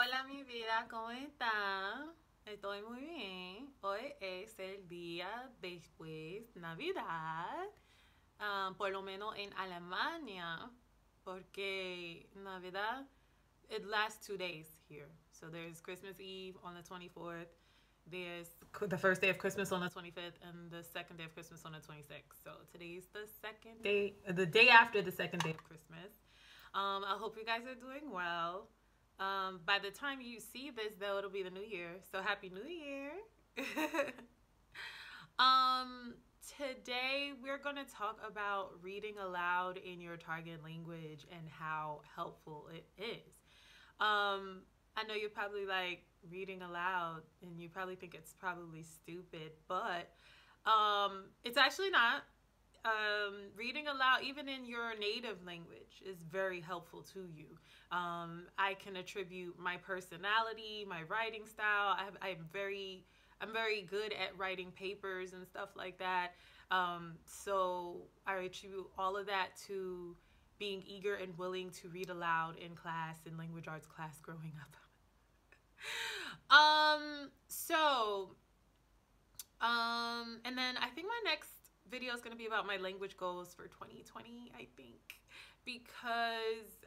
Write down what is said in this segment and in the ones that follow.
Hola mi vida, ¿cómo está? Estoy muy bien. Hoy es el día después Navidad, por lo menos en Alemania, porque Navidad, it lasts 2 days here. So there's Christmas Eve on the 24th, there's the first day of Christmas on the 25th, and the second day of Christmas on the 26th. So today's the second day, the day after the second day of Christmas. I hope you guys are doing well. By the time you see this, though, it'll be the new year. So happy New Year. um, Today we're going to talk about reading aloud in your target language and how helpful it is. I know you're probably like reading aloud and you probably think it's probably stupid, but it's actually not. Reading aloud, even in your native language, is very helpful to you. I can attribute my personality, my writing style. I'm very good at writing papers and stuff like that. So I attribute all of that to being eager and willing to read aloud in class, in language arts class growing up. So and then I think my next video is going to be about my language goals for 2020, I think, because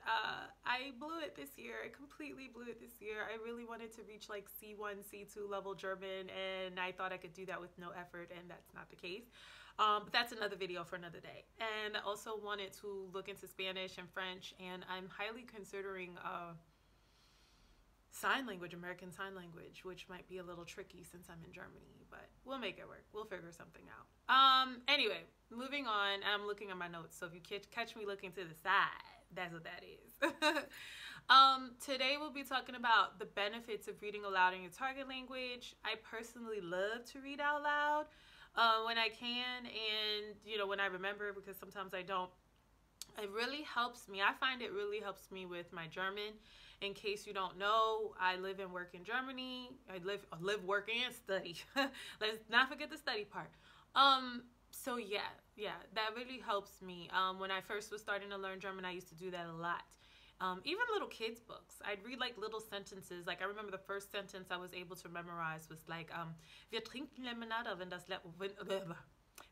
I blew it this year. I completely blew it this year. I really wanted to reach like C1, C2 level German, and I thought I could do that with no effort, and that's not the case. But that's another video for another day. And I also wanted to look into Spanish and French, and I'm highly considering sign language, American Sign Language, which might be a little tricky since I'm in Germany, but we'll make it work. We'll figure something out. Anyway, moving on. I'm looking at my notes, so if you catch me looking to the side, that's what that is. Today we'll be talking about the benefits of reading aloud in your target language. I personally love to read out loud when I can, and when I remember, because sometimes I don't. It really helps me. I find it really helps me with my German. In case you don't know, I live and work in Germany. I live, work, and study. Let's not forget the study part. So yeah, that really helps me. When I first was starting to learn German, I used to do that a lot. Even little kids' books. I'd read like little sentences. Like I remember the first sentence I was able to memorize was like, wir trinken Limonade,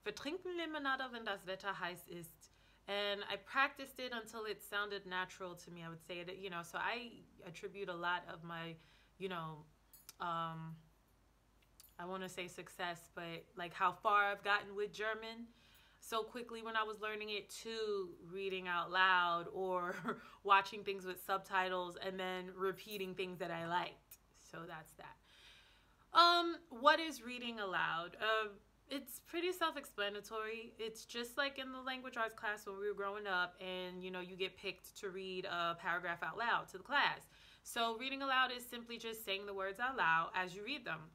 wir trinken Limonade, wenn das Wetter heiß ist. And I practiced it until it sounded natural to me. I would say it, so I attribute a lot of my, I want to say success, but like how far I've gotten with German so quickly when I was learning it, to reading out loud or watching things with subtitles and then repeating things that I liked. So that's that. What is reading aloud? It's pretty self-explanatory. It's just like in the language arts class when we were growing up, and you get picked to read a paragraph out loud to the class. So reading aloud is simply just saying the words out loud as you read them.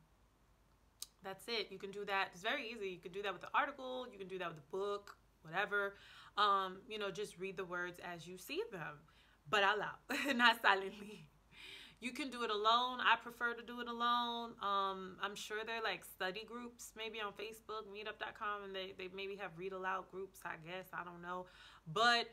That's it. You can do that. It's very easy. You can do that with the article. You can do that with the book, whatever. Just read the words as you see them, but out loud, not silently. You can do it alone. I prefer to do it alone. I'm sure there are like study groups maybe on Facebook, meetup.com, and they maybe have read aloud groups, I guess. I don't know. But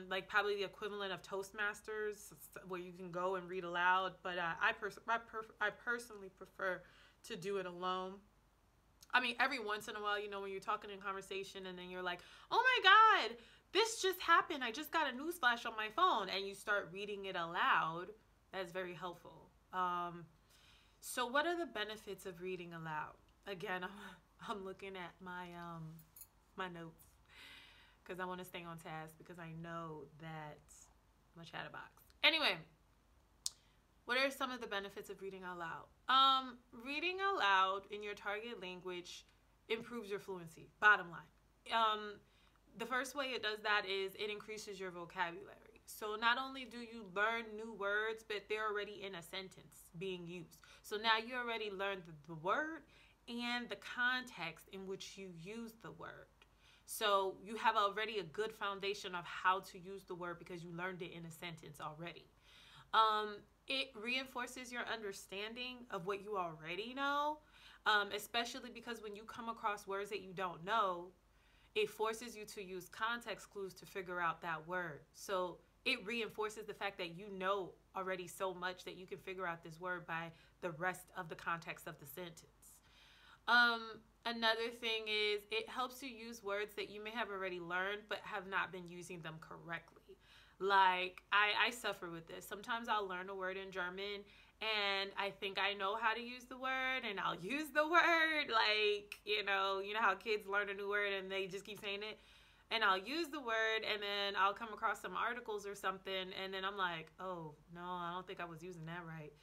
like probably the equivalent of Toastmasters, where you can go and read aloud. But I personally prefer to do it alone. I mean, every once in a while, when you're talking in conversation and then you're like, oh my God, this just happened. I just got a newsflash on my phone, and you start reading it aloud. That's very helpful. So what are the benefits of reading aloud? Again, I'm looking at my my notes because I want to stay on task, because I know that I'm a chatterbox. Anyway, what are some of the benefits of reading out loud? Reading out loud in your target language improves your fluency, bottom line. The first way it does that is it increases your vocabulary. So not only do you learn new words, but they're already in a sentence being used. So now you already learned the word and the context in which you use the word. So you have already a good foundation of how to use the word because you learned it in a sentence already. It reinforces your understanding of what you already know, especially because when you come across words that you don't know, it forces you to use context clues to figure out that word. So it reinforces the fact that you know already so much that you can figure out this word by the rest of the context of the sentence. Another thing is it helps you use words that you may have already learned but have not been using them correctly. Like, I suffer with this. Sometimes I'll learn a word in German and I think I know how to use the word and I'll use the word. Like, you know how kids learn a new word and they just keep saying it? And I'll use the word and then I'll come across some articles or something and then I'm like, oh, no, I don't think I was using that right.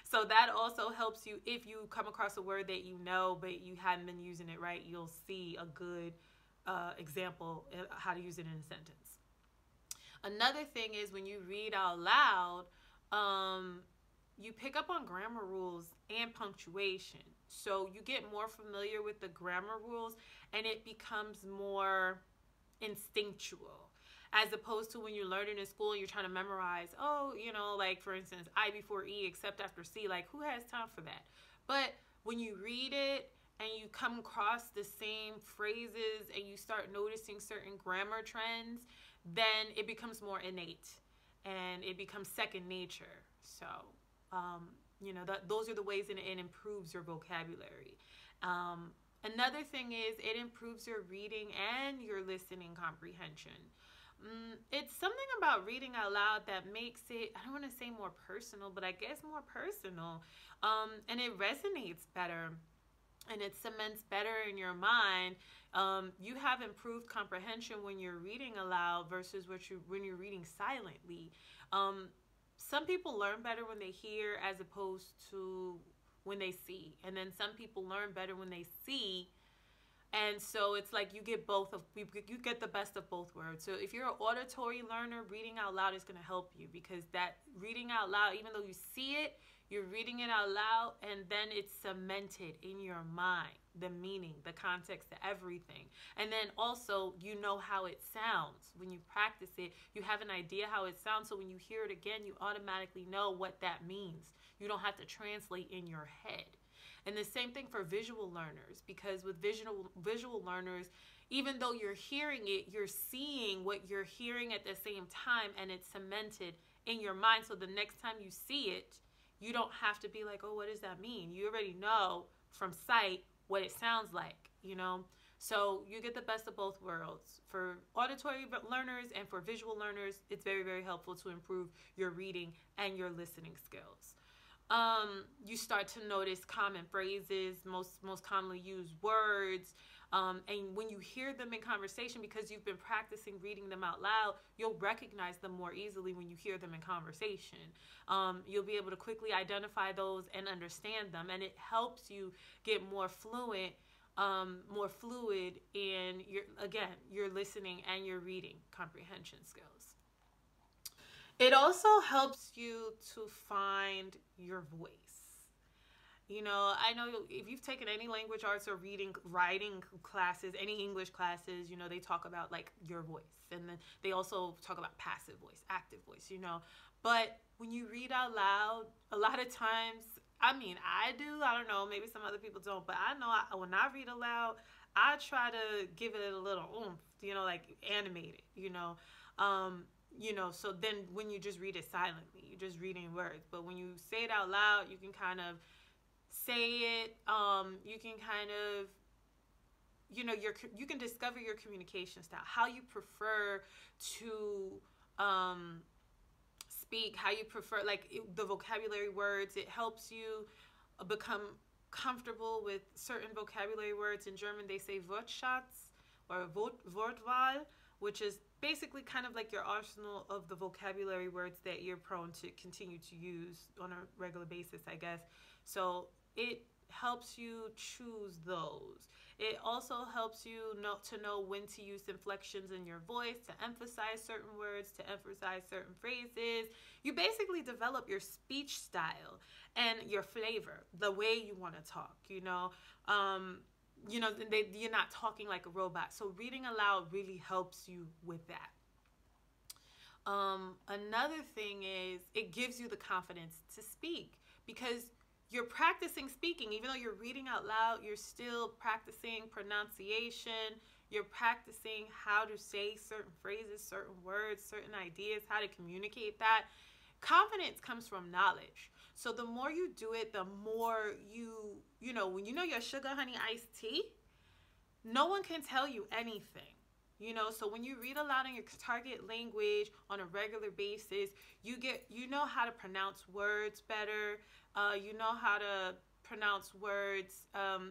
So that also helps you. If you come across a word that you know but you haven't been using it right, you'll see a good example of how to use it in a sentence. Another thing is when you read out loud, you pick up on grammar rules and punctuation. So you get more familiar with the grammar rules and it becomes more instinctual, as opposed to when you're learning in school and you're trying to memorize, like for instance, I before E except after C. Like, who has time for that? But when you read it and you come across the same phrases and you start noticing certain grammar trends, then it becomes more innate and it becomes second nature. So, those are the ways it improves your vocabulary. Another thing is it improves your reading and your listening comprehension. It's something about reading out loud that makes it, I don't want to say more personal, but I guess more personal. And it resonates better and it cements better in your mind. You have improved comprehension when you're reading aloud versus when you're reading silently. Some people learn better when they hear as opposed to when they see. And then some people learn better when they see. And so it's like you get you get the best of both worlds. So if you're an auditory learner, reading out loud is going to help you, because that reading out loud, even though you see it, you're reading it out loud and then it's cemented in your mind, the meaning, the context, everything. And then also you know how it sounds. When you practice it, you have an idea how it sounds. So when you hear it again, you automatically know what that means. You don't have to translate in your head. And the same thing for visual learners, because with visual learners, even though you're hearing it, you're seeing what you're hearing at the same time, and it's cemented in your mind. So the next time you see it, you don't have to be like, oh, what does that mean? You already know from sight what it sounds like, So you get the best of both worlds. For auditory learners and for visual learners, it's very, very helpful to improve your reading and your listening skills. You start to notice common phrases, most commonly used words, and when you hear them in conversation, because you've been practicing reading them out loud, you'll recognize them more easily when you hear them in conversation. You'll be able to quickly identify those and understand them, and it helps you get more fluid in your listening and your reading comprehension skills. It also helps you to find your voice. I know if you've taken any language arts or writing classes, any English classes, they talk about like your voice. And then they also talk about passive voice, active voice, But when you read out loud, a lot of times, I do, I don't know, maybe some other people don't, but I know when I read aloud, I try to give it a little oomph, like animate it, so then when you just read it silently, you're just reading words. But when you say it out loud, you can kind of say it. You can kind of, you can discover your communication style, how you prefer to speak, how you prefer, the vocabulary words. It helps you become comfortable with certain vocabulary words. In German, they say Wortschatz or Wortwahl, which is basically kind of like your arsenal of the vocabulary words that you're prone to continue to use on a regular basis, I guess. So it helps you choose those. It also helps you to know when to use inflections in your voice, to emphasize certain words, to emphasize certain phrases. You basically develop your speech style and your flavor, the way you want to talk, you're not talking like a robot. So reading aloud really helps you with that. Another thing is it gives you the confidence to speak, because you're practicing speaking. Even though you're reading out loud, you're still practicing pronunciation. You're practicing how to say certain phrases, certain words, certain ideas, how to communicate that. Confidence comes from knowledge. So the more you do it, the more you know, when you know your sugar honey iced tea, no one can tell you anything. You know, so when you read aloud in your target language on a regular basis, you know how to pronounce words better. You know how to pronounce words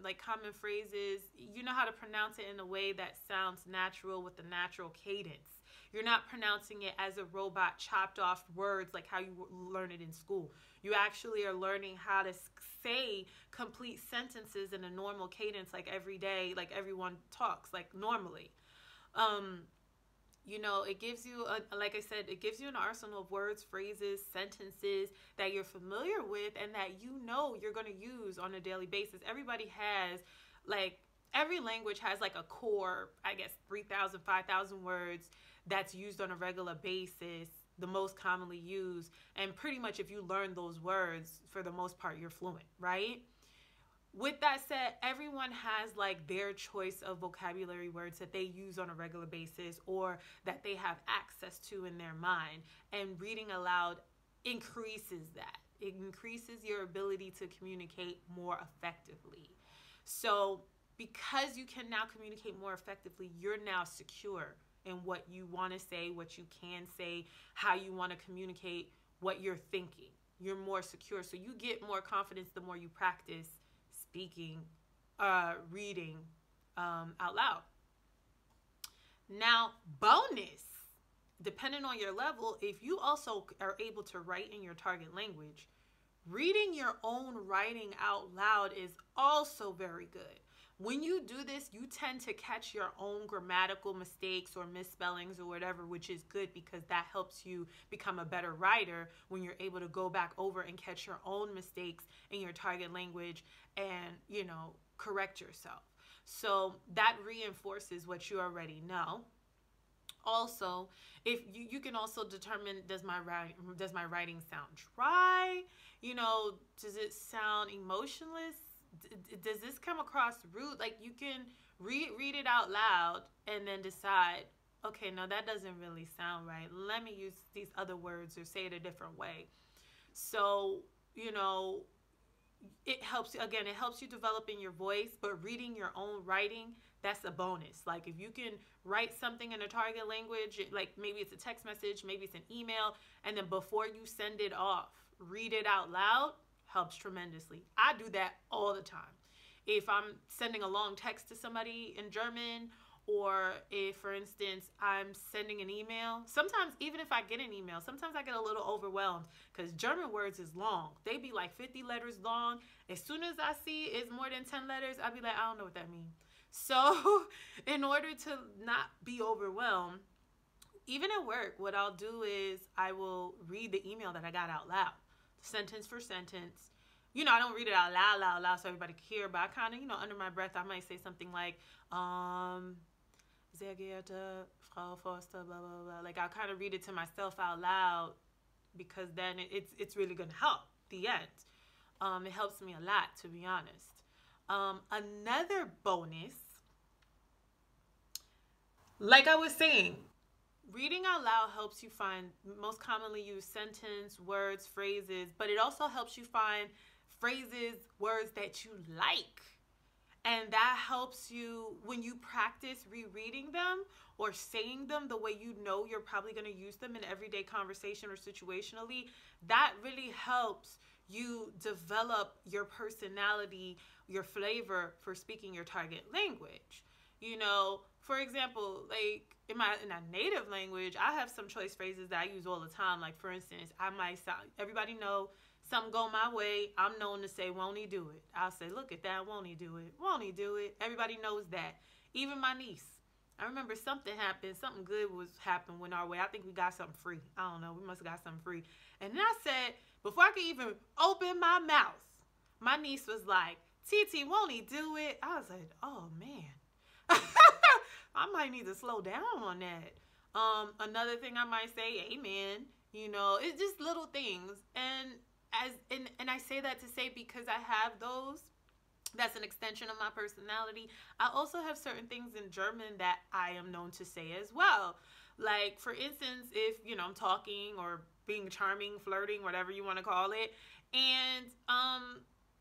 like common phrases. You know how to pronounce it in a way that sounds natural with a natural cadence. You're not pronouncing it as a robot chopped off words like how you learn it in school. You actually are learning how to say complete sentences in a normal cadence, like every day, like everyone talks, like normally. You know, it gives you, like I said, it gives you an arsenal of words, phrases, sentences that you're familiar with and that you know you're going to use on a daily basis. Everybody has, like, every language has like a core, I guess, 3,000, 5,000 words that's used on a regular basis, the most commonly used. And pretty much if you learn those words, for the most part, you're fluent, right? With that said, everyone has like their choice of vocabulary words that they use on a regular basis or that they have access to in their mind. And reading aloud increases that. It increases your ability to communicate more effectively. So because you can now communicate more effectively, you're now secure in what you want to say, what you can say, how you want to communicate, what you're thinking. You're more secure. So you get more confidence the more you practice speaking, reading out loud. Now, bonus, depending on your level, if you also are able to write in your target language, reading your own writing out loud is also very good. When you do this, you tend to catch your own grammatical mistakes or misspellings or whatever, which is good because that helps you become a better writer when you're able to go back over and catch your own mistakes in your target language and, you know, correct yourself. So that reinforces what you already know. Also, if you can also determine, does my writing sound dry? You know, does it sound emotionless? Does this come across rude? Like, you can read it out loud and then decide, okay, no, that doesn't really sound right. Let me use these other words or say it a different way. So, you know, it helps you, again, it helps you develop in your voice, but reading your own writing, that's a bonus. Like, if you can write something in a target language, like maybe it's a text message, maybe it's an email, and then before you send it off, read it out loud, helps tremendously. I do that all the time. If I'm sending a long text to somebody in German, or if, for instance, I'm sending an email, sometimes even if I get an email, sometimes I get a little overwhelmed because German words is long. They be like 50 letters long. As soon as I see it's more than 10 letters, I'll be like, I don't know what that means. So in order to not be overwhelmed, even at work, what I'll do is I will read the email that I got out loud, sentence for sentence. You know, I don't read it out loud so everybody can hear, but I kind of, you know, under my breath, I might say something like, sehr geehrte Frau Forster, blah, blah, blah. Like, I'll kind of read it to myself out loud because then it's really going to help the end. It helps me a lot, to be honest. Another bonus, like I was saying, reading out loud helps you find most commonly used sentence, words, phrases, but it also helps you find phrases, words that you like. And that helps you when you practice rereading them or saying them the way you know you're probably going to use them in everyday conversation or situationally. That really helps you develop your personality, your flavor for speaking your target language. You know, for example, like in my native language, I have some choice phrases that I use all the time. Like, for instance, I might sound, everybody know, something go my way, I'm known to say, won't he do it? I'll say, look at that, won't he do it? Won't he do it? Everybody knows that. Even my niece. I remember something happened, something good was happening when our way. I think we got something free. I don't know, we must have got something free. And then I said, before I could even open my mouth, my niece was like, TT, won't he do it? I was like, oh man. I might need to slow down on that. Another thing I might say, amen. You know, it's just little things. And I say that to say because I have those, That's an extension of my personality. I also have certain things in German that I am known to say as well. Like, for instance, if, I'm talking or being charming, flirting, whatever you want to call it, and,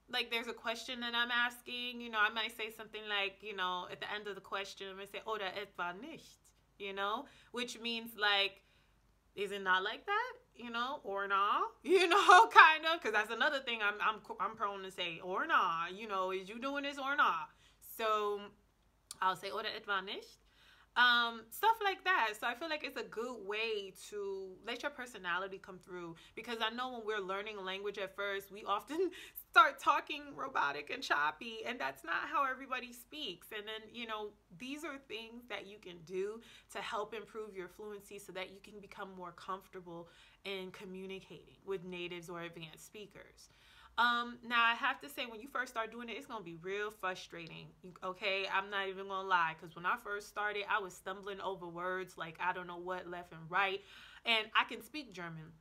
like, there's a question that I'm asking, I might say something like, at the end of the question, I'm going to say, oder etwa nicht, which means, like, is it not like that? Or nah, kind of, because that's another thing I'm prone to say, or nah, is you doing this or nah? So I'll say, oder etwa nicht? Stuff like that. So I feel like it's a good way to let your personality come through, because I know when we're learning a language at first, we often start talking robotic and choppy, and that's not how everybody speaks. And then, these are things that you can do to help improve your fluency so that you can become more comfortable in communicating with natives or advanced speakers. Now I have to say, when you first start doing it, it's going to be real frustrating. Okay. I'm not even going to lie. Cause when I first started, I was stumbling over words like, I don't know what, left and right. And I can speak German.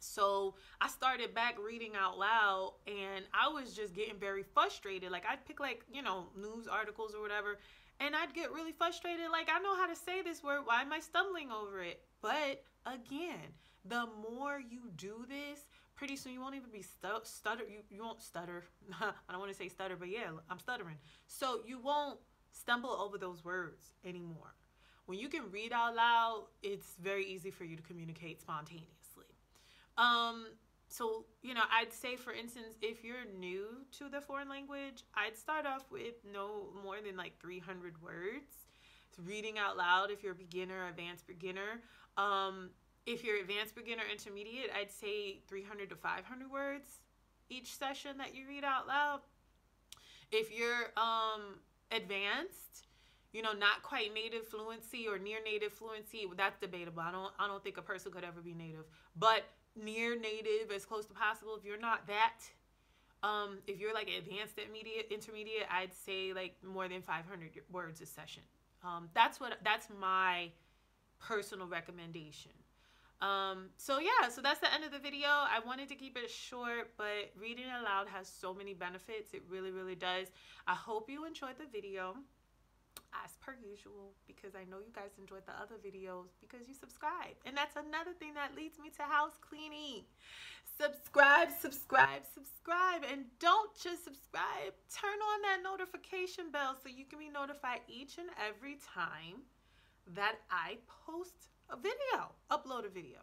So I started back reading out loud, and I was just getting very frustrated. Like, I'd pick news articles or whatever, and I'd get really frustrated. Like, I know how to say this word. Why am I stumbling over it? But again, the more you do this, pretty soon you won't even be stutter. You won't stutter. I don't want to say stutter, but yeah, I'm stuttering. So you won't stumble over those words anymore. When you can read out loud, it's very easy for you to communicate spontaneously. So, I'd say, for instance, if you're new to the foreign language, I'd start off with no more than like 300 words. It's reading out loud if you're a beginner, advanced beginner. If you're advanced beginner, intermediate, I'd say 300 to 500 words each session that you read out loud. If you're advanced, not quite native fluency or near native fluency, that's debatable. I don't think a person could ever be native, but near native, as close to possible. If you're not that, if you're like advanced, intermediate, I'd say like more than 500 words a session. That's my personal recommendation. So that's the end of the video. I wanted to keep it short, but reading aloud has so many benefits. It really, really does. I hope you enjoyed the video, as per usual, because I know you guys enjoyed the other videos because you subscribed. And that's another thing that leads me to house cleaning. Subscribe. And don't just subscribe. Turn on that notification bell so you can be notified each and every time that I post a video, upload a video.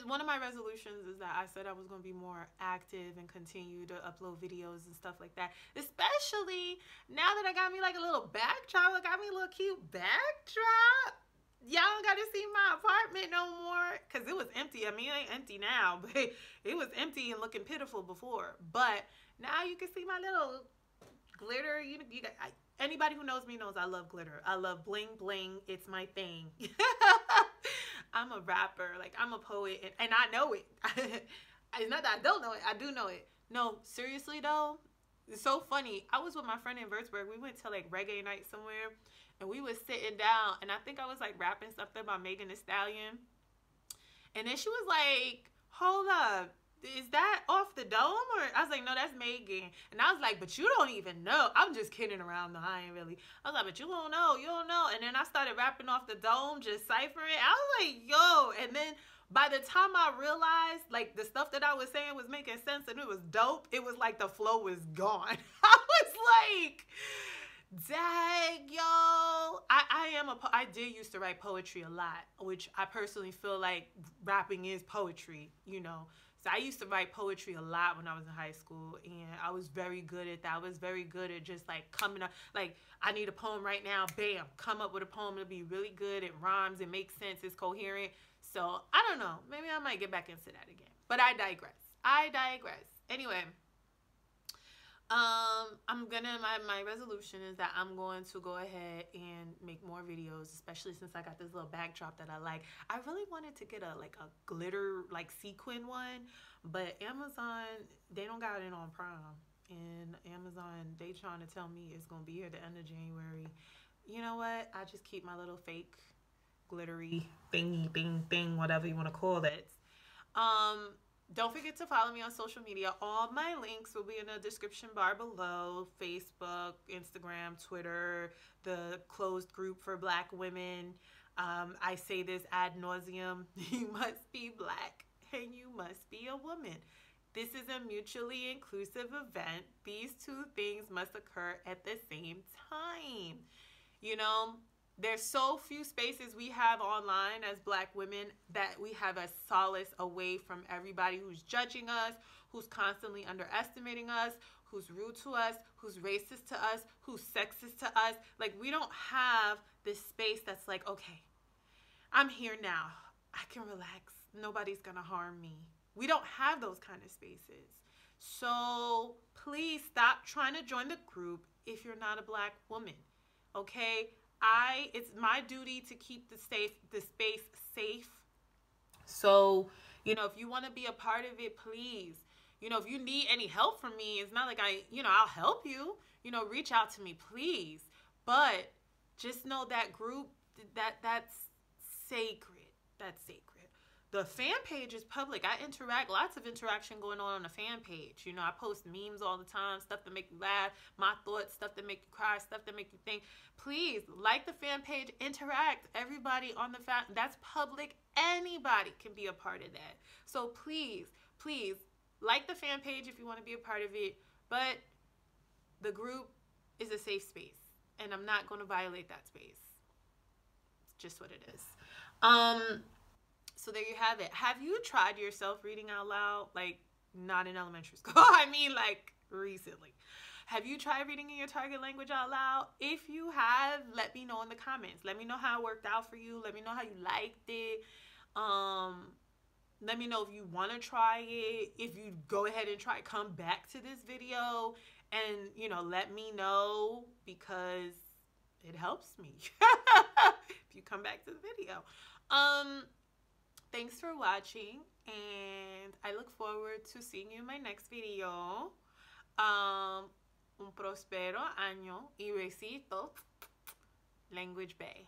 One of my resolutions is that I said I was going to be more active and continue to upload videos and stuff like that. Especially now that I got me like a little backdrop. I got me a little cute backdrop. Y'all don't got to see my apartment no more, because it was empty. I mean, it ain't empty now, but it was empty and looking pitiful before. But now you can see my little glitter. Anybody who knows me knows I love glitter. I love bling bling. It's my thing. I'm a rapper. Like, I'm a poet, and I know it. It's not that I don't know it. I do know it. No, seriously though, it's so funny. I was with my friend in Würzburg. We went to like reggae night somewhere, and we was sitting down, and I think I was like rapping something about Megan Thee Stallion, and then she was like, "Hold up. Is that off the dome?" Or I was like, "No, that's Megan." And I was like, "But you don't even know." I'm just kidding around though. I ain't really. I was like, "But you don't know. You don't know." And then I started rapping off the dome, just ciphering. I was like, "Yo." And then by the time I realized, like, the stuff that I was saying was making sense and it was dope, it was like the flow was gone. I was like, dang, yo. I did used to write poetry a lot, which I personally feel like rapping is poetry, So I used to write poetry a lot when I was in high school, and I was very good at that. I was very good at just like coming up, like, I need a poem right now, bam, come up with a poem. It'll be really good. It rhymes, it makes sense, it's coherent. So I don't know, maybe I might get back into that again, but I digress. Anyway, my resolution is that I'm going to go ahead and make more videos, especially since I got this little backdrop that I like. I really wanted to get a glitter, like, sequin one, but Amazon, they don't got it on Prime. And Amazon, they trying to tell me it's going to be here at the end of January. You know what? I just keep my little fake glittery thingy, thing, whatever you want to call it. Don't forget to follow me on social media. All my links will be in the description bar below. Facebook, Instagram, Twitter, the closed group for Black women. I say this ad nauseum. You must be Black and you must be a woman. This is a mutually inclusive event. These two things must occur at the same time. You know, there's so few spaces we have online as Black women that we have a solace away from everybody who's judging us, who's constantly underestimating us, who's rude to us, who's racist to us, who's sexist to us. Like, we don't have this space that's like, okay, I'm here now. I can relax. Nobody's gonna harm me. We don't have those kind of spaces. So please stop trying to join the group if you're not a Black woman. Okay? It's my duty to keep the space safe. So, you know, if you want to be a part of it, please. You know, if you need any help from me, it's not like I'll help you. You know, reach out to me, please. But just know that group, that's sacred. That's sacred. The fan page is public. I interact, lots of interaction going on the fan page. You know, I post memes all the time, stuff that make you laugh, my thoughts, stuff that make you cry, stuff that make you think. Please, like the fan page, interact. Everybody on the fan, that's public. Anybody can be a part of that. So please, please, like the fan page if you want to be a part of it. But the group is a safe space, and I'm not going to violate that space. It's just what it is. So there you have it. Have you tried yourself reading out loud? Like, not in elementary school. I mean, like, recently. Have you tried reading in your target language out loud? If you have, let me know in the comments. Let me know how it worked out for you. Let me know how you liked it. Let me know if you want to try it. If you go ahead and try, come back to this video and, you know, let me know, because it helps me if you come back to the video. Thanks for watching, and I look forward to seeing you in my next video. Un prospero año y besito, Language Bay.